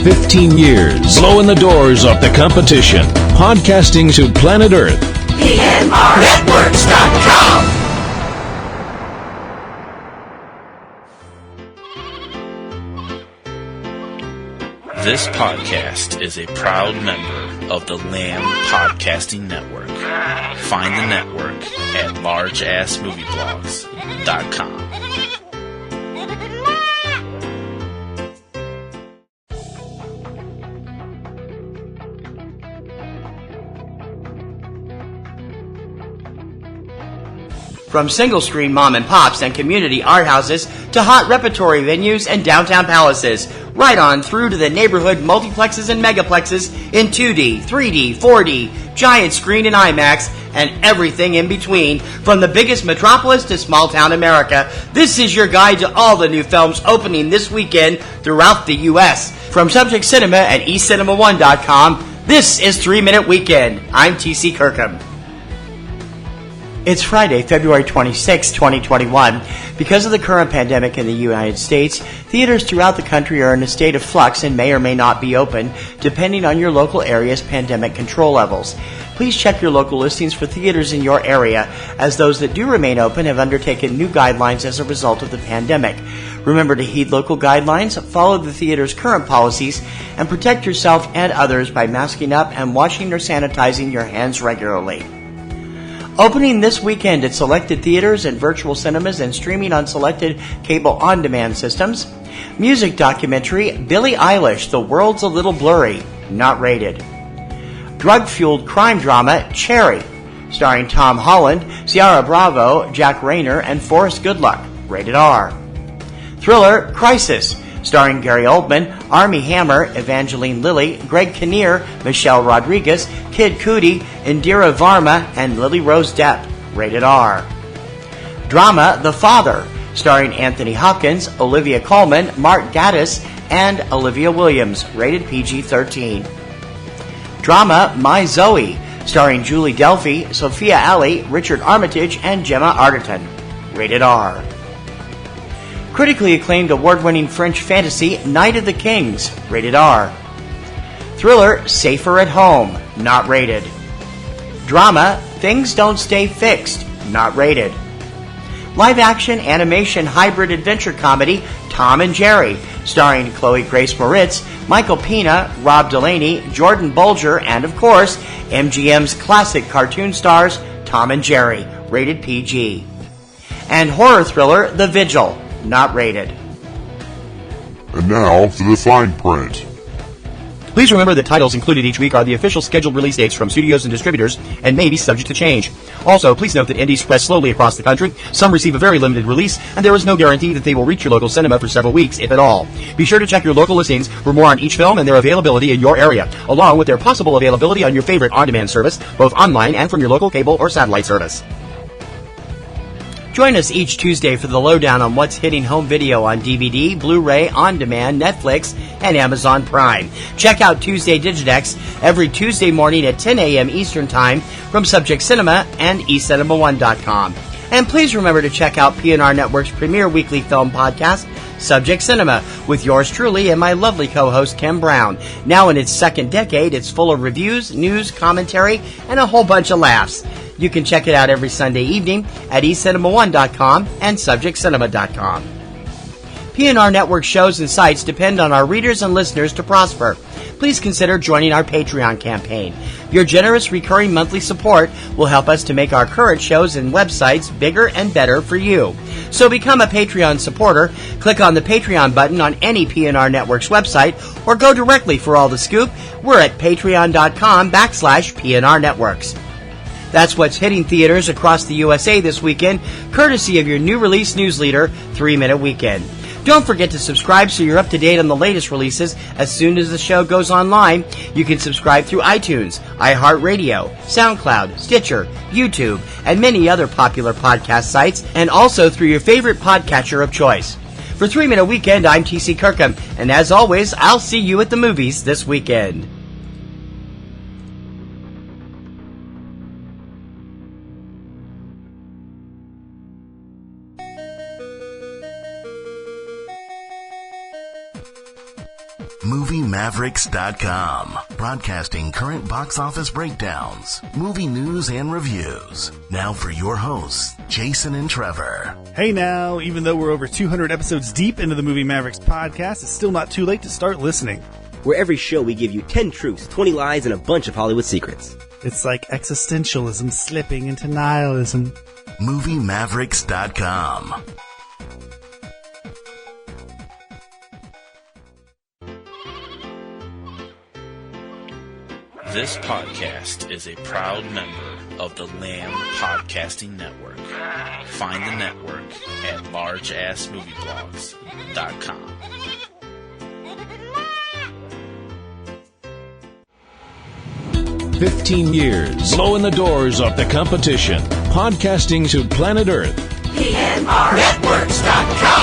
15 years, blowing the doors off the competition. Podcasting to planet Earth. PNRNetworks.com. This podcast is a proud member of the Lamb Podcasting Network. Find the network at largeassmovieblogs.com. From single-screen mom and pops and community art houses to hot repertory venues and downtown palaces, right on through to the neighborhood multiplexes and megaplexes in 2D, 3D, 4D, giant screen and IMAX, and everything in between. From the biggest metropolis to small-town America, this is your guide to all the new films opening this weekend throughout the U.S. From Subject Cinema and eCinemaOne.com, this is 3 Minute Weekend. I'm T.C. Kirkham. It's Friday, February 26, 2021. Because of the current pandemic in the United States, theaters throughout the country are in a state of flux and may or may not be open, depending on your local area's pandemic control levels. Please check your local listings for theaters in your area, as those that do remain open have undertaken new guidelines as a result of the pandemic. Remember to heed local guidelines, follow the theater's current policies, and protect yourself and others by masking up and washing or sanitizing your hands regularly. Opening this weekend at selected theaters and virtual cinemas and streaming on selected cable on-demand systems. Music documentary Billie Eilish, The World's a Little Blurry, not rated. Drug-fueled crime drama Cherry, starring Tom Holland, Ciara Bravo, Jack Rayner, and Forrest Goodluck, rated R. Thriller Crisis, starring Gary Oldman, Armie Hammer, Evangeline Lilly, Greg Kinnear, Michelle Rodriguez, Kid Cudi, Indira Varma, and Lily Rose Depp, rated R. Drama The Father, starring Anthony Hopkins, Olivia Colman, Mark Gatiss, and Olivia Williams, rated PG-13. Drama My Zoe, starring Julie Delpy, Sophia Ali, Richard Armitage, and Gemma Arterton, rated R. Critically acclaimed award-winning French fantasy Night of the Kings, rated R. Thriller Safer at Home, not rated. Drama Things Don't Stay Fixed, not rated. Live-action animation hybrid adventure comedy Tom and Jerry, starring Chloe Grace Moretz, Michael Pena, Rob Delaney, Jordan Bolger, and of course, MGM's classic cartoon stars Tom and Jerry, rated PG. And horror thriller The Vigil, not rated. And now for the fine print. Please remember that titles included each week are the official scheduled release dates from studios and distributors and may be subject to change. Also, please note that indies spread slowly across the country. Some receive a very limited release, and there is no guarantee that they will reach your local cinema for several weeks, if at all. Be sure to check your local listings for more on each film and their availability in your area, along with their possible availability on your favorite on-demand service, both online and from your local cable or satellite service. Join us each Tuesday for the lowdown on what's hitting home video on DVD, Blu-ray, on-demand, Netflix, and Amazon Prime. Check out Tuesday Digidex every Tuesday morning at 10 a.m. Eastern Time from Subject Cinema and eCinemaOne.com. And please remember to check out PNR Networks' premier weekly film podcast, Subject Cinema, with yours truly and my lovely co-host Kim Brown. Now in its second decade, it's full of reviews, news, commentary, and a whole bunch of laughs. You can check it out every Sunday evening at eCinemaOne.com and subjectcinema.com. PNR Network shows and sites depend on our readers and listeners to prosper. Please consider joining our Patreon campaign. Your generous recurring monthly support will help us to make our current shows and websites bigger and better for you. So become a Patreon supporter, click on the Patreon button on any PNR Networks website, or go directly for all the scoop. We're at patreon.com/PNR Networks. That's what's hitting theaters across the USA this weekend, courtesy of your new release newsleader, 3 Minute Weekend. Don't forget to subscribe so you're up to date on the latest releases as soon as the show goes online. You can subscribe through iTunes, iHeartRadio, SoundCloud, Stitcher, YouTube, and many other popular podcast sites, and also through your favorite podcatcher of choice. For 3 Minute Weekend, I'm T.C. Kirkham, and as always, I'll see you at the movies this weekend. MovieMavericks.com, broadcasting current box office breakdowns, movie news, and reviews. Now for your hosts, Jason and Trevor. Hey now, even though we're over 200 episodes deep into the Movie Mavericks podcast, it's still not too late to start listening. Where every show we give you 10 truths, 20 lies, and a bunch of Hollywood secrets. It's like existentialism slipping into nihilism. MovieMavericks.com. This podcast is a proud member of the Lamb Podcasting Network. Find the network at largeassmovieblogs.com. "15 years, blowing the doors off the competition, podcasting to planet Earth. PNRNetworks.com.